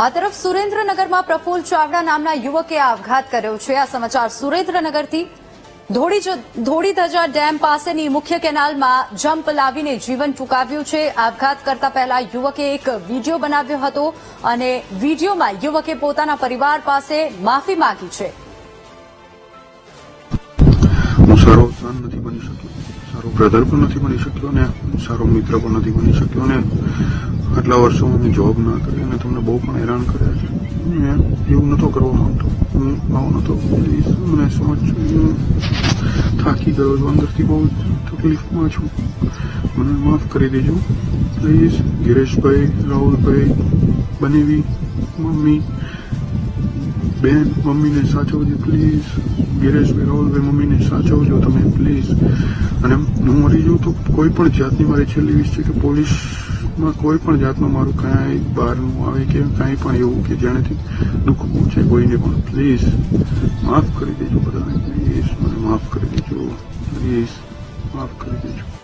આ તરફ સુરેન્દ્રનગરમાં પ્રફુલ ચાવડા નામના યુવકે આપઘાત કર્યો છે। આ સમાચાર સુરેન્દ્રનગરથી ધોળી ધજા ડેમ પાસેની મુખ્ય કેનાલમાં જમ્પ લાવીને જીવન ટૂંકાવ્યું છે। આપઘાત કરતા પહેલા યુવકે એક વિડીયો બનાવ્યો હતો અને વિડીયોમાં યુવકે પોતાના પરિવાર પાસે માફી માંગી છે। હું સારો સન નથી બની શક્યો, સારો બ્રધર પણ નથી બની શક્યો અને સારો મિત્ર પણ નથી બની શક્યો અને આટલા વર્ષો મેં જોબ ના કરી અને તમને બહુ પણ હેરાન કર્યા છે। મેં એવું નહોતો કરવા માંગતો, હું આવો નહોતો, પ્લીઝ મને સમજજો। હું થાકી ગયો છું, અંદરથી બહુ તકલીફમાં છું, મને માફ કરી દેજો પ્લીઝ। ગિરેશભાઈ, રાહુલભાઈ, બનેવી, મમ્મી, બેન, મમ્મીને સાચવજો પ્લીઝ। ગિરેશભાઈ, રાહુલભાઈ, મમ્મીને સાચવજો તમે પ્લીઝ। અને હું મરી જાઉં તો કોઈ પણ જાતની મારી છેલ્લી વિશ છે કે પોલીસમાં કોઈ પણ જાતનું મારું કાંઈ બહારનું આવે કે કાંઈ પણ એવું કે જેનાથી દુઃખ પહોંચે કોઈને પણ, પ્લીઝ માફ કરી દેજો બધાને, પ્લીઝ મને માફ કરી દેજો, પ્લીઝ માફ કરી દેજો।